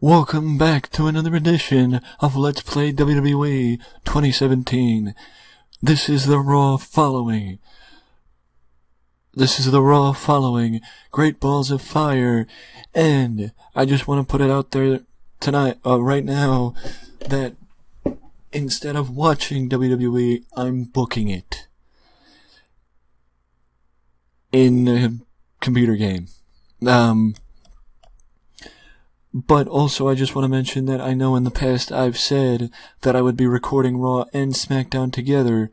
Welcome back to another edition of Let's Play WWE 2017. This is the Raw following. Great Balls of Fire. And I just want to put it out there tonight, right now, that instead of watching WWE, I'm booking it in a computer game. But also, I just want to mention that I know in the past I've said that I would be recording Raw and SmackDown together,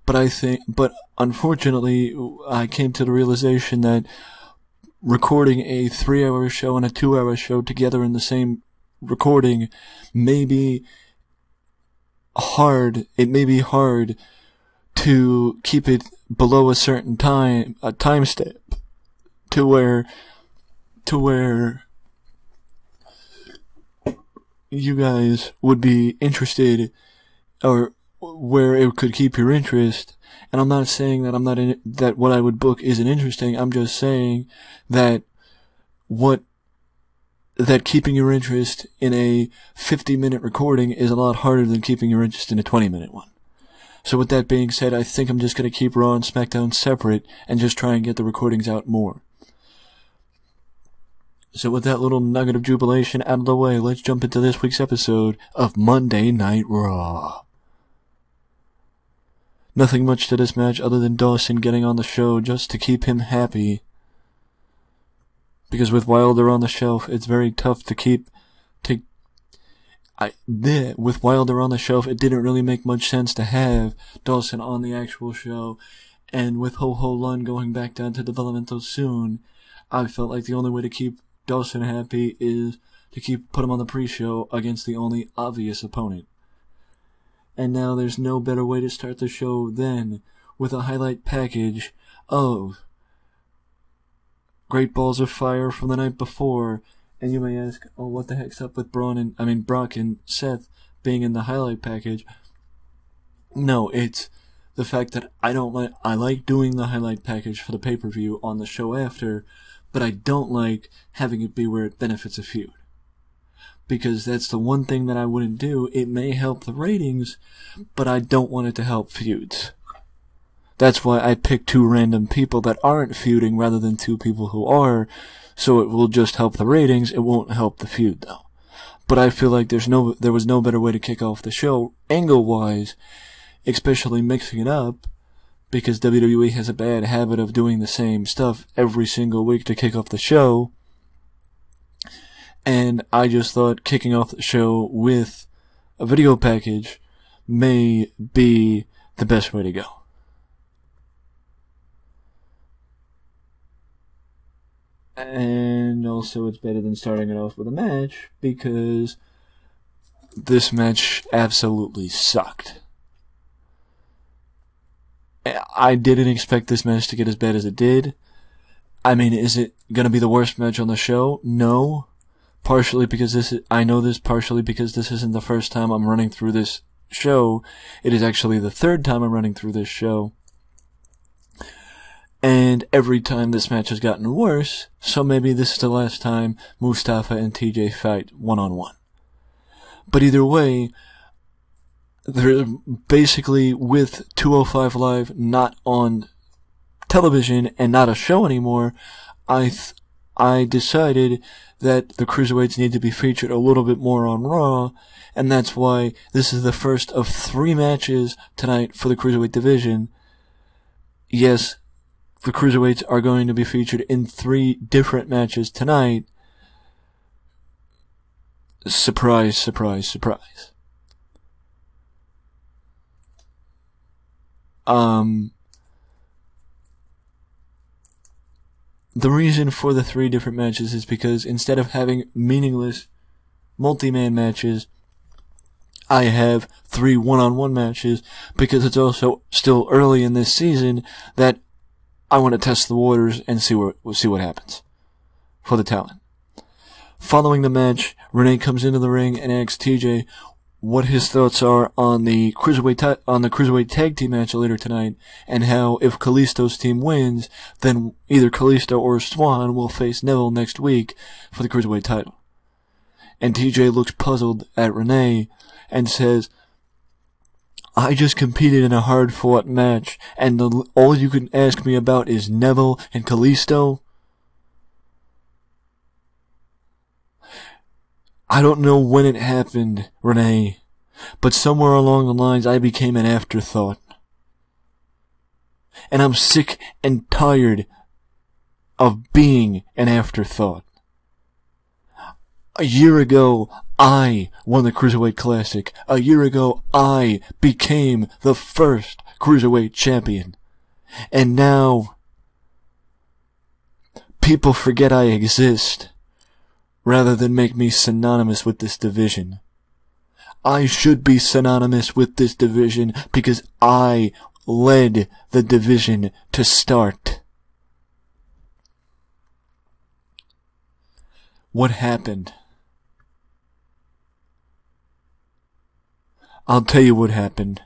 but unfortunately, I came to the realization that recording a 3-hour show and a 2-hour show together in the same recording may be hard. It may be hard to keep it below a certain time step, to where you guys would be interested, or where it could keep your interest. And I'm not saying that that what I would book isn't interesting. I'm just saying that keeping your interest in a 50-minute recording is a lot harder than keeping your interest in a 20-minute one. So with that being said, I think I'm just going to keep Raw and SmackDown separate and just try and get the recordings out more. So with that little nugget of jubilation out of the way, let's jump into this week's episode of Monday Night Raw. Nothing much to this match other than Dawson getting on the show just to keep him happy. Because with Wilder on the shelf, it's very tough to keep... With Wilder on the shelf, it didn't really make much sense to have Dawson on the actual show. And with Ho-Ho Lun going back down to developmental soon, I felt like the only way to keep Dawson happy is to put him on the pre-show against the only obvious opponent. And now there's no better way to start the show than with a highlight package of Great Balls of Fire from the night before. And you may ask, oh, what the heck's up with Brock and Seth being in the highlight package? No, it's the fact that I like doing the highlight package for the pay-per-view on the show after, but I don't like having it be where it benefits a feud. Because that's the one thing that I wouldn't do. It may help the ratings, but I don't want it to help feuds. That's why I picked two random people that aren't feuding rather than two people who are, so it will just help the ratings. It won't help the feud, though. But I feel like there was no better way to kick off the show, angle-wise, especially mixing it up, because WWE has a bad habit of doing the same stuff every single week to kick off the show. And I just thought kicking off the show with a video package may be the best way to go. And also it's better than starting it off with a match, because this match absolutely sucked. I didn't expect this match to get as bad as it did. I mean, is it going to be the worst match on the show? No. Partially because partially because this isn't the first time I'm running through this show. It is actually the third time I'm running through this show. And every time this match has gotten worse, so maybe this is the last time Mustafa and TJ fight one-on-one. But either way, they're basically, with 205 Live not on television and not a show anymore, I decided that the Cruiserweights need to be featured a little bit more on Raw, and that's why this is the first of 3 matches tonight for the Cruiserweight division. Yes, the Cruiserweights are going to be featured in 3 different matches tonight. Surprise, surprise, surprise. The reason for the 3 different matches is because instead of having meaningless multi-man matches, I have 3 one-on-one matches, because it's also still early in this season that I want to test the waters and see what happens for the talent. Following the match, Renee comes into the ring and asks TJ what his thoughts are on the cruiserweight tag team match later tonight, and how if Kalisto's team wins, then either Kalisto or Swan will face Neville next week for the cruiserweight title. And TJ looks puzzled at Renee and says, I just competed in a hard-fought match, and all you can ask me about is Neville and Kalisto? I don't know when it happened, Renee, but somewhere along the lines I became an afterthought. And I'm sick and tired of being an afterthought. A year ago, I won the Cruiserweight Classic. A year ago, I became the first Cruiserweight Champion. And now, people forget I exist, rather than make me synonymous with this division. I should be synonymous with this division because I led the division to start. What happened? I'll tell you what happened.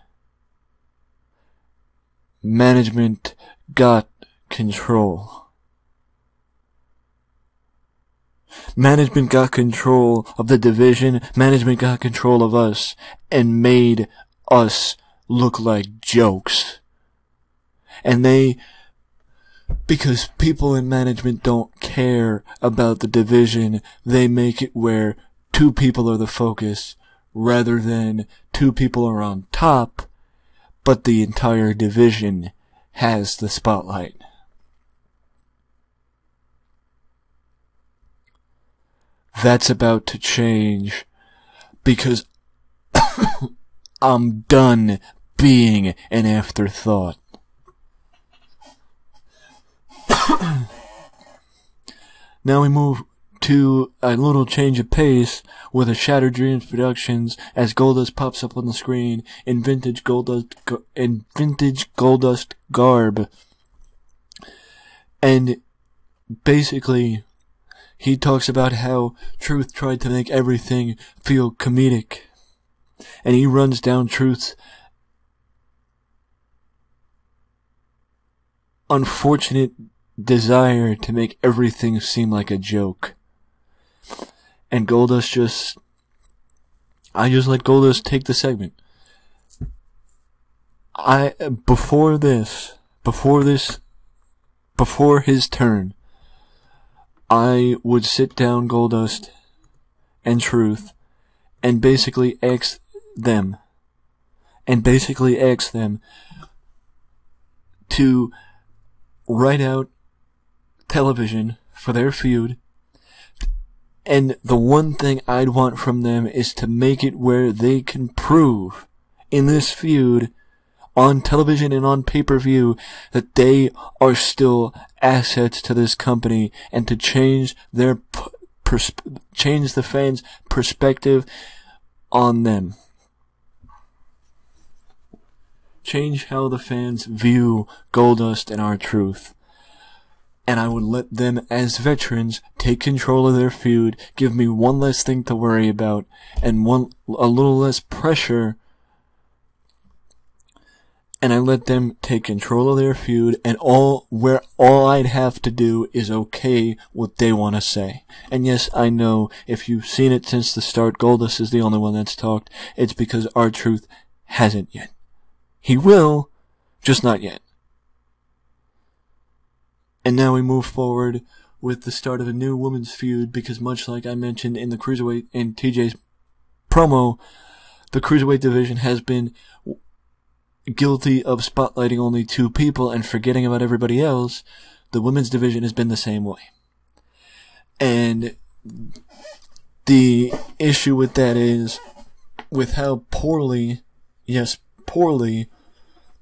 Management got control. Management got control of the division. Management got control of us and made us look like jokes. And because people in management don't care about the division, they make it where two people are the focus rather than two people are on top, but the entire division has the spotlight. That's about to change because I'm done being an afterthought. Now we move to a little change of pace with a Shattered Dreams Productions as Goldust pops up on the screen in vintage Goldust garb. And basically, he talks about how Truth tried to make everything feel comedic. And he runs down Truth's unfortunate desire to make everything seem like a joke. And Goldust I just let Goldust take the segment. Before his turn, I would sit down Goldust and Truth and basically ask them to write out television for their feud, and the one thing I'd want from them is to make it where they can prove in this feud on television and on pay-per-view that they are still assets to this company, and to change their change the fans' perspective on them. Change how the fans view Goldust and R-Truth. And I would let them, as veterans, take control of their feud, give me one less thing to worry about, and a little less pressure. And I let them take control of their feud, and all I'd have to do is okay what they want to say. And yes, I know, if you've seen it since the start, Goldust is the only one that's talked. It's because R-Truth hasn't yet. He will, just not yet. And now we move forward with the start of a new women's feud, because much like I mentioned in the Cruiserweight and TJ's promo, the Cruiserweight division has been guilty of spotlighting only two people and forgetting about everybody else. The women's division has been the same way. And the issue with that is, with how poorly,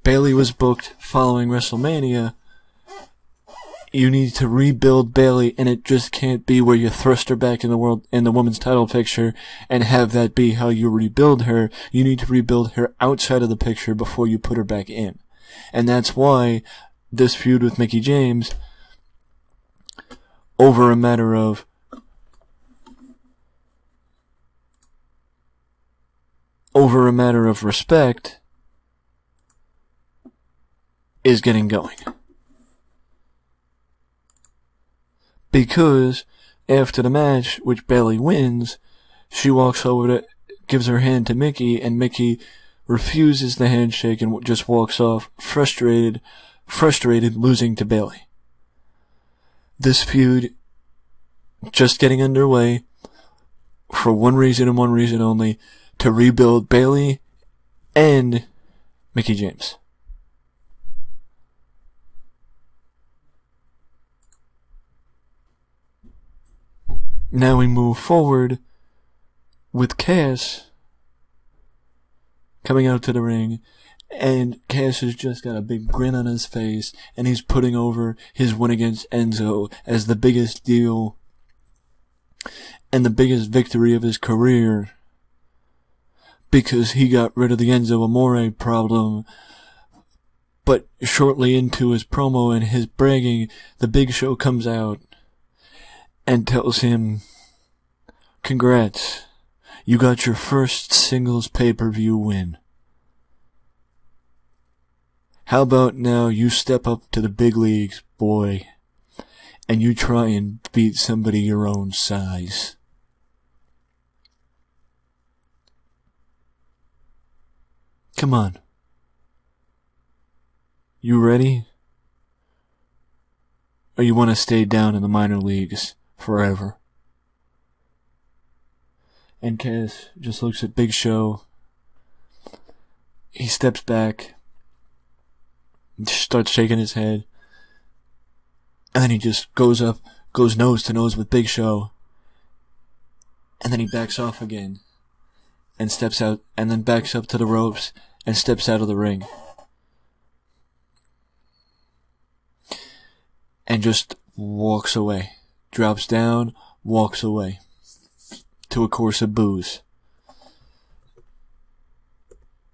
Bayley was booked following WrestleMania, you need to rebuild Bayley, and it just can't be where you thrust her back in the women's title picture and have that be how you rebuild her. You need to rebuild her outside of the picture before you put her back in. And that's why this feud with Mickie James, over a matter of respect, is getting going. Because after the match, which Bayley wins, she walks over to, gives her hand to Mickey, and Mickey refuses the handshake and just walks off, frustrated, losing to Bayley. This feud just getting underway for one reason and one reason only, to rebuild Bayley and Mickie James. Now we move forward with Cass coming out to the ring, and Cass has just got a big grin on his face, and he's putting over his win against Enzo as the biggest deal and the biggest victory of his career, because he got rid of the Enzo Amore problem. But shortly into his promo and his bragging, the Big Show comes out and tells him, "Congrats, you got your first singles pay-per-view win. How about now you step up to the big leagues, boy, and you try and beat somebody your own size." Come on. You ready? Or you want to stay down in the minor leagues forever? And Cass just looks at Big Show. He steps back, starts shaking his head, and then he just goes nose to nose with Big Show, and then he backs off again, and steps out, and then backs up to the ropes, and steps out of the ring. And just walks away. Drops down, walks away. To a course of booze.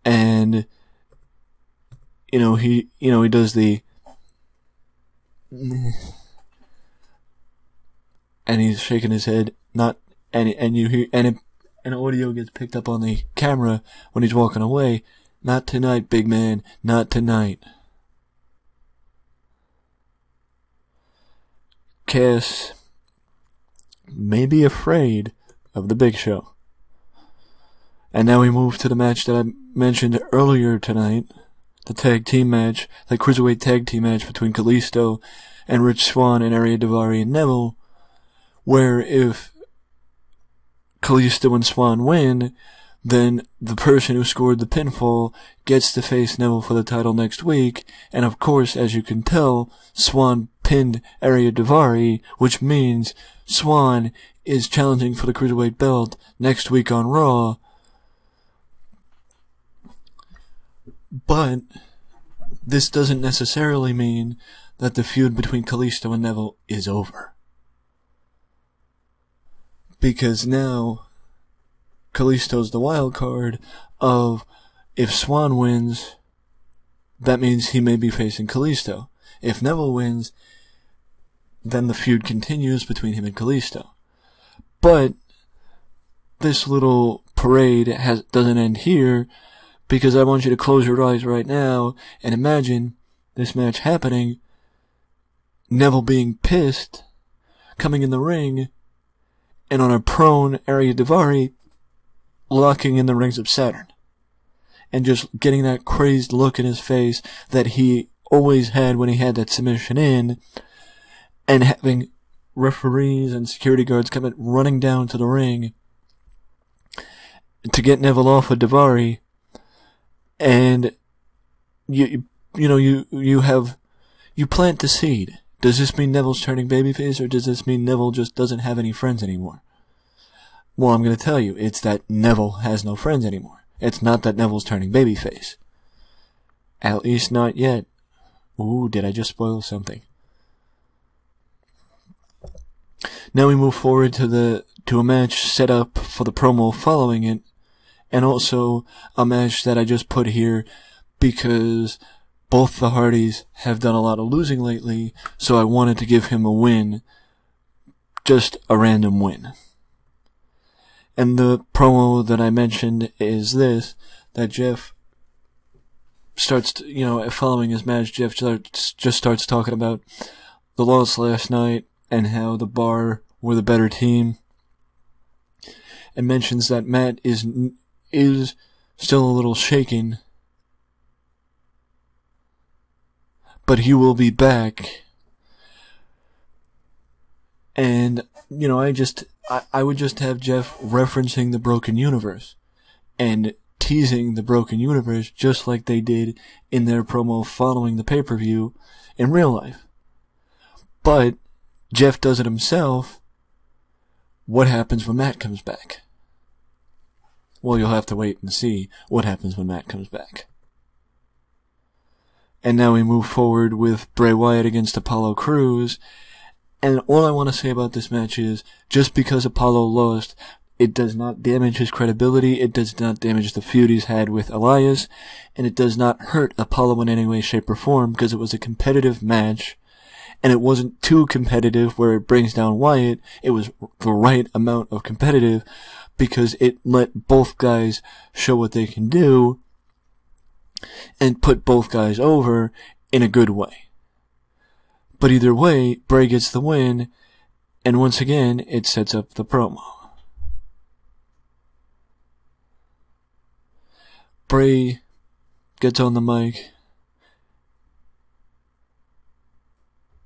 And, he does the, and he's shaking his head, and you hear, and audio gets picked up on the camera when he's walking away. "Not tonight, big man, not tonight." Cass may be afraid of the Big Show. And now we move to the match that I mentioned earlier tonight, the tag team match, the cruiserweight tag team match between Kalisto and Rich Swann and Ariya Daivari and Neville, where if Kalisto and Swann win, then the person who scored the pinfall gets to face Neville for the title next week, and of course, as you can tell, Swann pinned Ariya Daivari, which means Swann is challenging for the cruiserweight belt next week on Raw. But this doesn't necessarily mean that the feud between Kalisto and Neville is over. Because now Kalisto's the wild card of, if Swann wins, that means he may be facing Kalisto. If Neville wins, then the feud continues between him and Kalisto. But this little parade doesn't end here, because I want you to close your eyes right now and imagine this match happening, Neville being pissed, coming in the ring, and on a prone Ariya Daivari locking in the rings of Saturn, and just getting that crazed look in his face that he always had when he had that submission in, and having referees and security guards coming running down to the ring to get Neville off of Daivari, and you plant the seed. Does this mean Neville's turning babyface, or does this mean Neville just doesn't have any friends anymore? Well, I'm going to tell you, it's that Neville has no friends anymore. It's not that Neville's turning babyface. At least not yet. Ooh, did I just spoil something? Now we move forward to a match set up for the promo following it, and also a match that I just put here because both the Hardys have done a lot of losing lately, so I wanted to give him a win. Just a random win. And the promo that I mentioned is this, that Jeff starts, following his match, Jeff just starts talking about the loss last night and how the Bar were the better team. and mentions that Matt is still a little shaken, but he will be back. And, you know, I would just have Jeff referencing the Broken Universe and teasing the Broken Universe just like they did in their promo following the pay-per-view in real life. But Jeff does it himself. What happens when Matt comes back? Well, you'll have to wait and see what happens when Matt comes back. And now we move forward with Bray Wyatt against Apollo Crews. And all I want to say about this match is, just because Apollo lost, it does not damage his credibility, it does not damage the feud he's had with Elias, and it does not hurt Apollo in any way, shape, or form, because it was a competitive match, and it wasn't too competitive where it brings down Wyatt. It was the right amount of competitive, because it let both guys show what they can do, and put both guys over in a good way. But either way, Bray gets the win, and once again, it sets up the promo. Bray gets on the mic,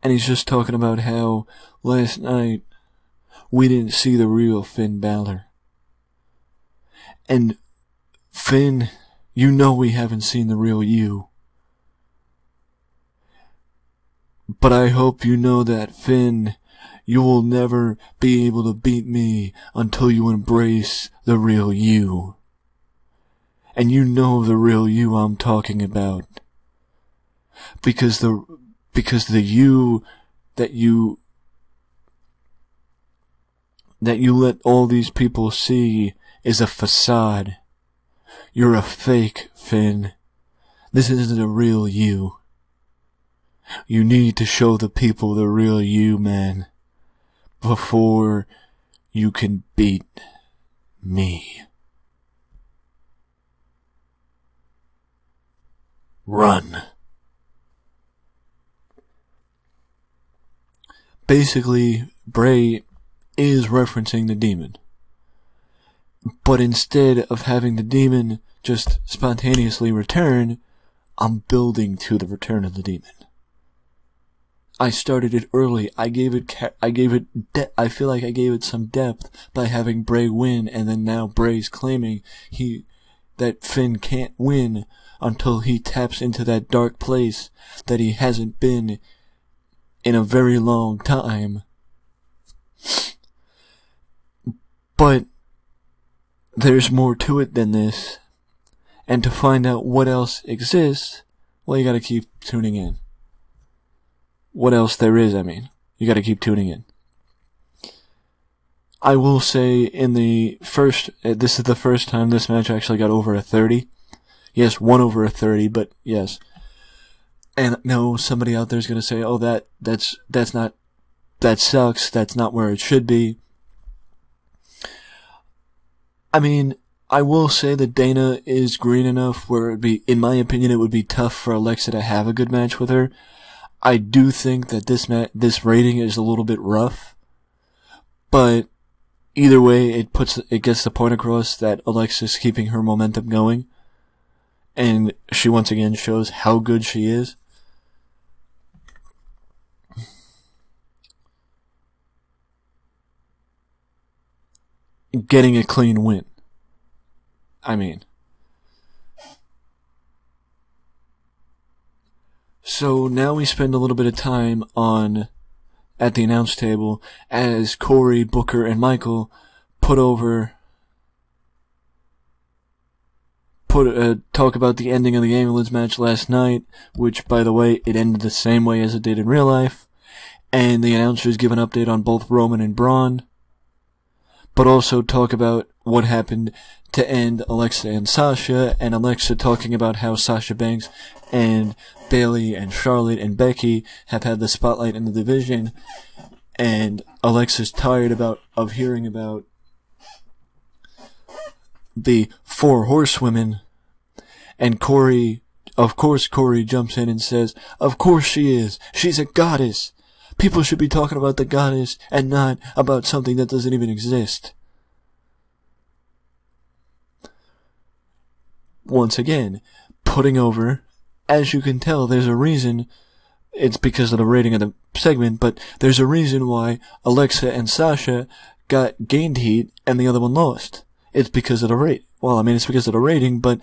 and he's just talking about how last night we didn't see the real Finn Balor. And Finn, you know we haven't seen the real you. But I hope you know that, Finn, you will never be able to beat me until you embrace the real you. And you know the real you I'm talking about. Because the you that you let all these people see is a facade. You're a fake, Finn. This isn't a real you. You need to show the people the real you, man, before you can beat me. Run. Basically, Bray is referencing the demon. But instead of having the demon just spontaneously return, I'm building to the return of the demon. I started it early. I feel like I gave it some depth by having Bray win, and then now Bray's claiming that Finn can't win until he taps into that dark place that he hasn't been in a very long time. But there's more to it than this, and to find out what else exists, well, you gotta keep tuning in. What else there is, you gotta keep tuning in. I will say this is the first time this match actually got over a 30. Yes, 1 over a 30, but yes. And no, somebody out there is gonna say, oh, that sucks, that's not where it should be. I will say that Dana is green enough where in my opinion, it would be tough for Alexa to have a good match with her. I do think that this rating is a little bit rough, but either way, it gets the point across that Alexa's keeping her momentum going, and she once again shows how good she is. Getting a clean win. So now we spend a little bit of time at the announce table as Corey, Booker, and Michael talk about the ending of the ambulance match last night, which, by the way, it ended the same way as it did in real life, and the announcers give an update on both Roman and Braun, but also talk about what happened to end Alexa and Sasha, and Alexa talking about how Sasha Banks and Bayley and Charlotte and Becky have had the spotlight in the division, and Alexa's tired of hearing about the 4 horsewomen, and Corey jumps in and says, of course she is. She's a goddess. People should be talking about the goddess and not about something that doesn't even exist. once again, putting over. As you can tell, there's a reason. It's because of the rating of the segment, but there's a reason why Alexa and Sasha gained heat and the other one lost. It's because of the rate. Well, I mean, it's because of the rating, but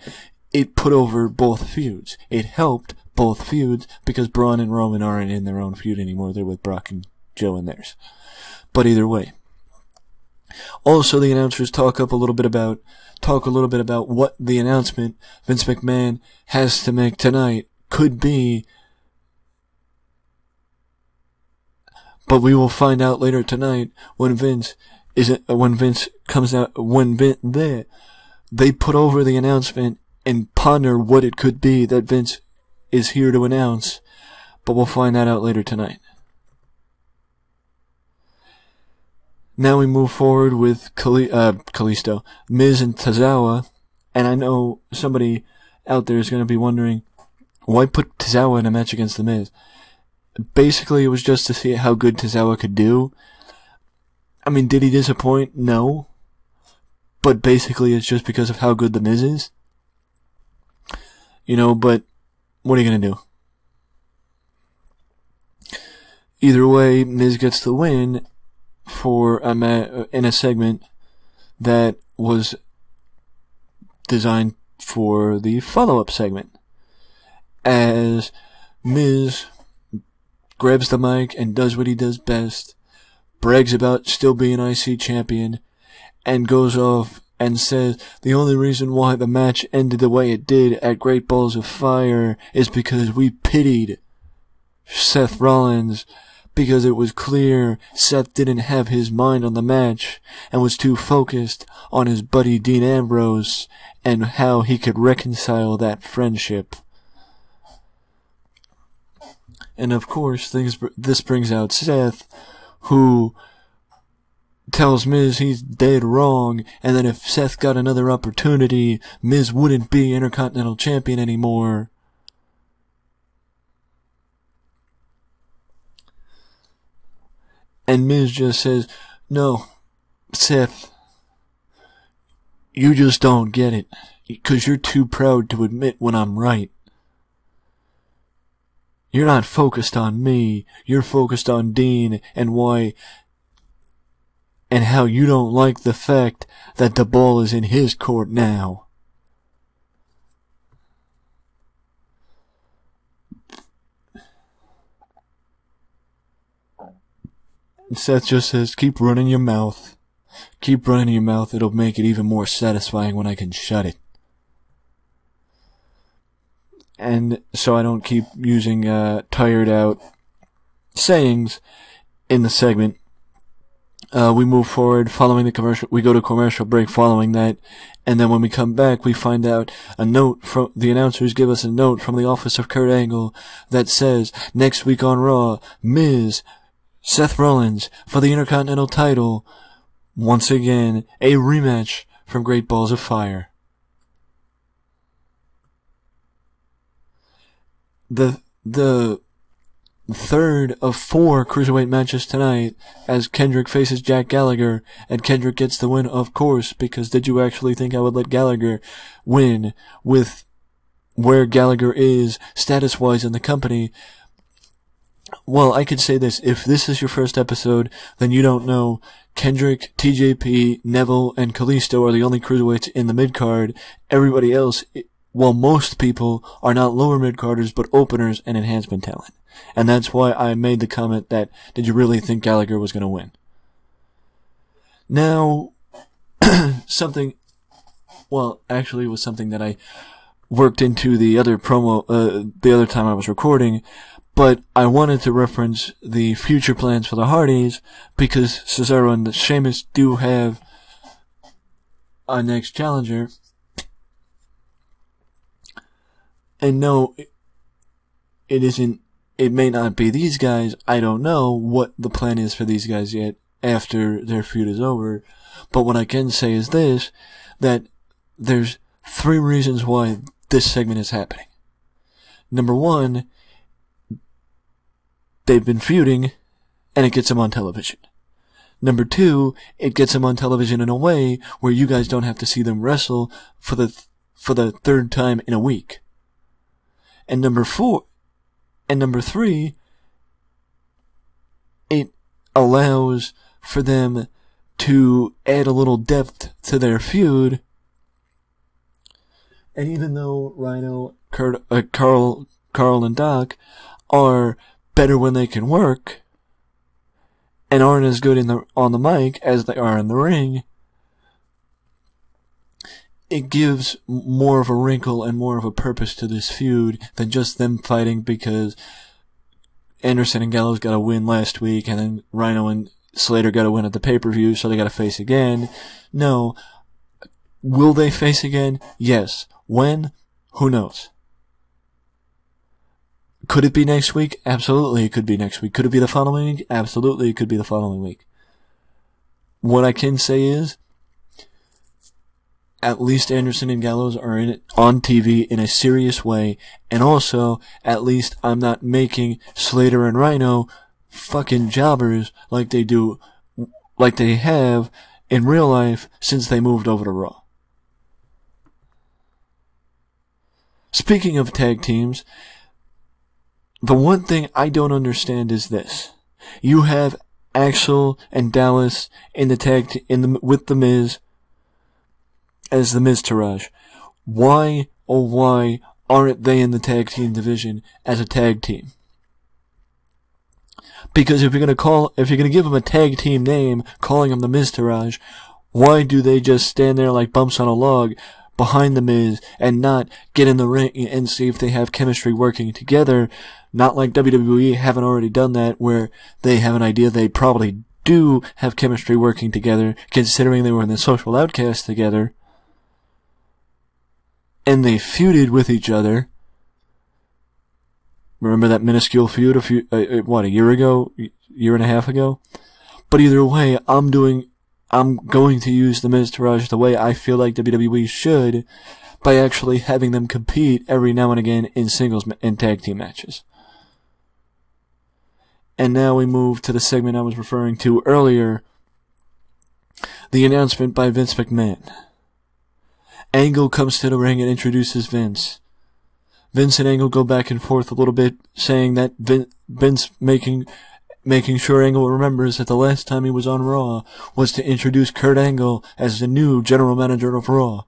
it put over both feuds. It helped both feuds because Braun and Roman aren't in their own feud anymore. They're with Brock and Joe in theirs. But either way. Also, the announcers talk a little bit about what the announcement Vince McMahon has to make tonight could be. But we will find out later tonight when Vince comes out, they put over the announcement and ponder what it could be that Vince is here to announce. But we'll find that out later tonight. Now we move forward with Kalisto, Miz and Tozawa, and I know somebody out there is going to be wondering, why put Tozawa in a match against The Miz? Basically, it was just to see how good Tozawa could do. I mean, did he disappoint? No. But basically, it's just because of how good The Miz is. But what are you going to do? Either way, Miz gets the win for in a segment that was designed for the follow-up segment. As Miz grabs the mic and does what he does best, brags about still being IC champion, and goes off and says the only reason why the match ended the way it did at Great Balls of Fire is because we pitied Seth Rollins, because it was clear Seth didn't have his mind on the match and was too focused on his buddy Dean Ambrose and how he could reconcile that friendship. And of course, this brings out Seth, who tells Miz he's dead wrong, and that if Seth got another opportunity, Miz wouldn't be Intercontinental Champion anymore. And Miz just says, no, Seth, you just don't get it, because you're too proud to admit when I'm right. You're not focused on me, you're focused on Dean and why, and how you don't like the fact that the ball is in his court now. And Seth just says, keep running your mouth. Keep running your mouth, it'll make it even more satisfying when I can shut it. And so I don't keep using tired out sayings in the segment. We move forward following the commercial. We go to commercial break following that, and then when we come back, we find out a note from the announcers give us a note from the office of Kurt Angle that says next week on Raw, Miz, Seth Rollins for the Intercontinental title. Once again, a rematch from Great Balls of Fire. The third of 4 cruiserweight matches tonight, as Kendrick faces Jack Gallagher, and Kendrick gets the win, of course, because did you actually think I would let Gallagher win with where Gallagher is status-wise in the company? Well, I could say this, if this is your first episode, then you don't know Kendrick, TJP, Neville, and Kalisto are the only cruiserweights in the mid-card. Everybody else, well, most people are not lower mid-carders, but openers and enhancement talent. And that's why I made the comment that, did you really think Gallagher was going to win? Now, something, well, actually it was something that I worked into the other promo, the other time I was recording, but I wanted to reference the future plans for the Hardys, because Cesaro and Sheamus do have a next challenger. And no, it isn't, it may not be these guys. I don't know what the plan is for these guys yet after their feud is over. But what I can say is this, that there's 3 reasons why this segment is happening. Number 1, they've been feuding, and it gets them on television. Number 2, it gets them on television in a way where you guys don't have to see them wrestle for for the third time in a week. And number three, it allows for them to add a little depth to their feud. And even though Rhino, Carl, and Doc are better when they can work, and aren't as good on the mic as they are in the ring, it gives more of a wrinkle and more of a purpose to this feud than just them fighting because Anderson and Gallows got a win last week, and then Rhino and Slater got a win at the pay-per-view, so they got to face again. No. Will they face again? Yes. When? Who knows? Could it be next week? Absolutely, it could be next week. Could it be the following week? Absolutely, it could be the following week. What I can say is, at least Anderson and Gallows are in it on TV in a serious way, and also, at least I'm not making Slater and Rhino fucking jobbers like they have in real life since they moved over to Raw. Speaking of tag teams, the one thing I don't understand is this. You have Axel and Dallas in the with The Miz as the Miztourage. Why, oh why, aren't they in the tag team division as a tag team? Because if you're gonna give them a tag team name, calling them the Miztourage, why do they just stand there like bumps on a log behind the Miz and not get in the ring and see if they have chemistry working together? Not like WWE haven't already done that, where they have an idea they probably do have chemistry working together, considering they were in the Social Outcast together, and they feuded with each other. Remember that minuscule feud a year ago? Year and a half ago? But either way, I'm going to use the Miztourage the way I feel like WWE should, by actually having them compete every now and again in singles and tag team matches. And now we move to the segment I was referring to earlier, the announcement by Vince McMahon. Angle comes to the ring and introduces Vince. Vince and Angle go back and forth a little bit, saying that Vince making sure Angle remembers that the last time he was on Raw was to introduce Kurt Angle as the new general manager of Raw.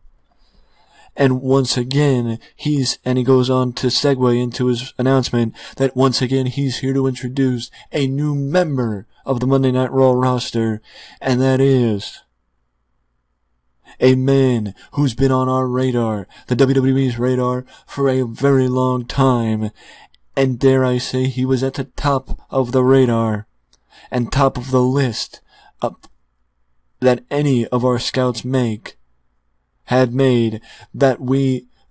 And once again, he goes on to segue into his announcement that once again he's here to introduce a new member of the Monday Night Raw roster, and that is a man who's been on our radar, the WWE's radar, for a very long time. And dare I say, he was at the top of the radar and top of the list that any of our scouts had made, that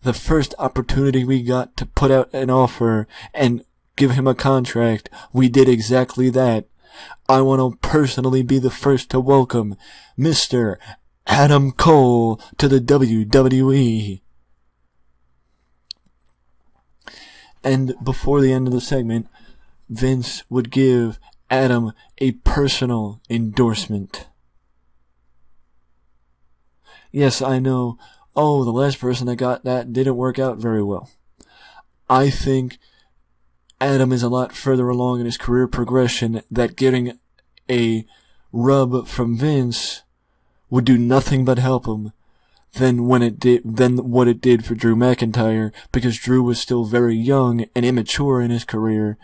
the first opportunity we got to put out an offer and give him a contract, we did exactly that. I want to personally be the first to welcome Mr. Adam Cole to the WWE. And before the end of the segment, Vince would give Adam a personal endorsement. Yes, I know. Oh, the last person that got that didn't work out very well. I think Adam is a lot further along in his career progression, that getting a rub from Vince would do nothing but help him than what it did for Drew McIntyre, because Drew was still very young and immature in his career.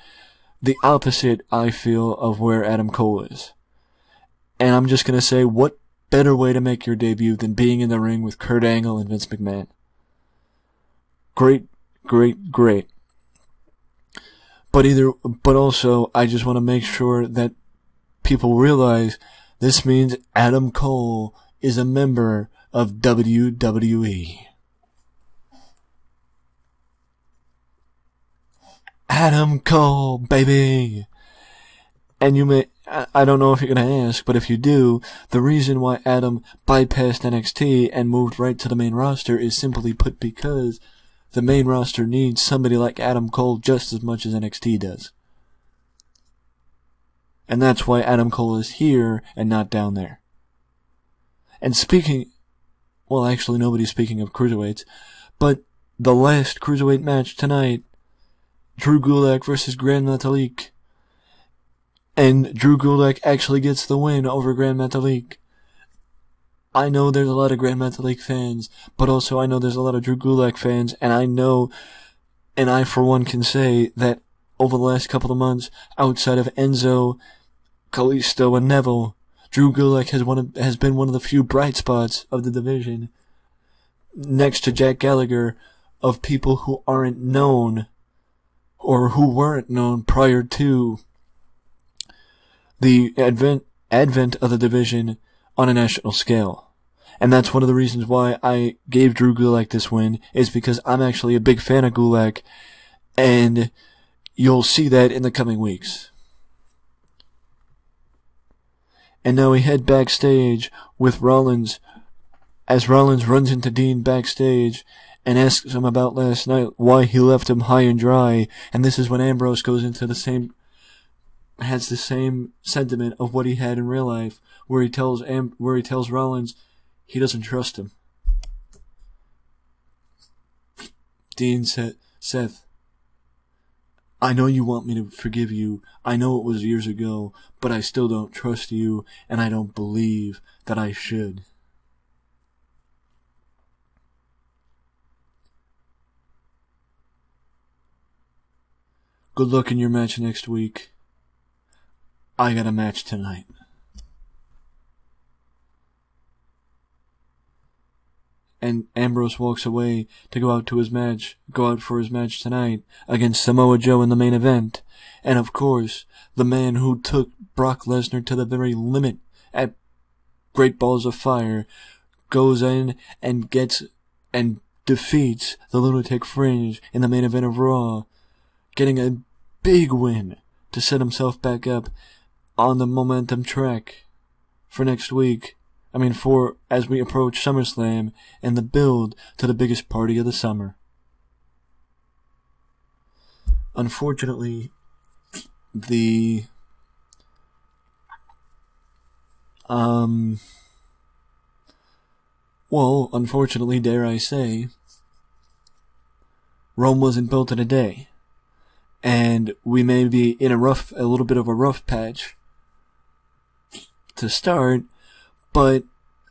The opposite, I feel, of where Adam Cole is. And I'm just gonna say, what better way to make your debut than being in the ring with Kurt Angle and Vince McMahon? Great, great, great. But also, I just want to make sure that people realize this means Adam Cole is a member of WWE. Adam Cole, baby! And I don't know if you're going to ask, but if you do, the reason why Adam bypassed NXT and moved right to the main roster is simply put because the main roster needs somebody like Adam Cole just as much as NXT does. And that's why Adam Cole is here and not down there. And nobody's speaking of cruiserweights, But the last cruiserweight match tonight, Drew Gulak versus Gran Metalik. And Drew Gulak actually gets the win over Gran Metalik. I know there's a lot of Gran Metalik fans, but also I know there's a lot of Drew Gulak fans, and I know, and I for one can say that over the last couple of months, outside of Enzo, Kalisto, and Neville, Drew Gulak has been one of the few bright spots of the division, next to Jack Gallagher, of people who aren't known, or who weren't known prior to the advent of the division on a national scale. And that's one of the reasons why I gave Drew Gulak this win, is because I'm actually a big fan of Gulak, and you'll see that in the coming weeks. And now we head backstage with Rollins, as Rollins runs into Dean backstage and asks him about last night, why he left him high and dry, and this is when Ambrose goes into has the same sentiment of what he had in real life, where he tells Rollins he doesn't trust him. Dean said, Seth, I know you want me to forgive you. I know it was years ago, but I still don't trust you, and I don't believe that I should. Good luck in your match next week. I got a match tonight. And Ambrose walks away to go out for his match tonight against Samoa Joe in the main event. And of course, the man who took Brock Lesnar to the very limit at Great Balls of Fire goes in and defeats the Lunatic Fringe in the main event of Raw, getting a big win to set himself back up on the momentum track for next week. As we approach SummerSlam and the build to the biggest party of the summer. Unfortunately, unfortunately, dare I say, Rome wasn't built in a day. And we may be in a little bit of a rough patch to start, but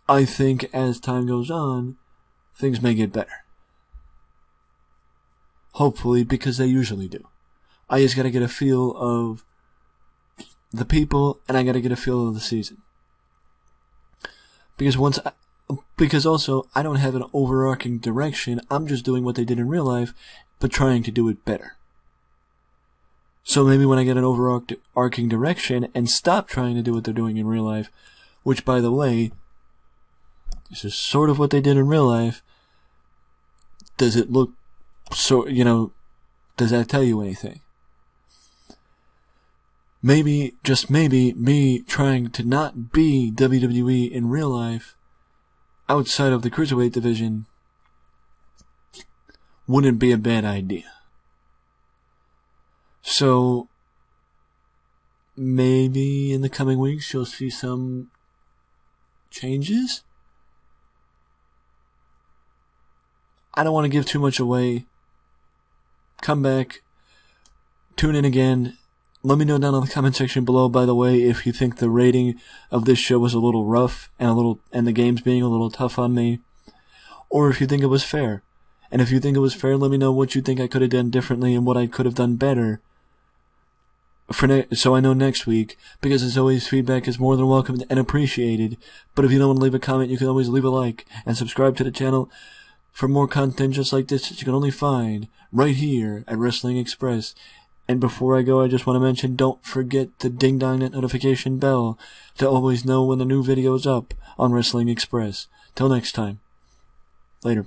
I think as time goes on, things may get better. Hopefully, because they usually do. I just gotta get a feel of the people, and I gotta get a feel of the season. Because also, I don't have an overarching direction, I'm just doing what they did in real life, but trying to do it better. So maybe when I get an overarching direction and stop trying to do what they're doing in real life, which, by the way, this is sort of what they did in real life, does it look does that tell you anything? Maybe, just maybe, me trying to not be WWE in real life, outside of the Cruiserweight division, wouldn't be a bad idea. So, maybe in the coming weeks you'll see some changes? I don't want to give too much away. Come back. Tune in again. Let me know down in the comment section below, by the way, if you think the rating of this show was a little rough and the games being a little tough on me, or if you think it was fair. And if you think it was fair, let me know what you think I could have done differently and what I could have done better. So I know next week, because as always, feedback is more than welcome and appreciated. But if you don't want to leave a comment, you can always leave a like and subscribe to the channel for more content just like this that you can only find right here at Wrestling Express. And before I go, I just want to mention, don't forget to ding dong that notification bell to always know when the new video is up on Wrestling Express. Till next time. Later.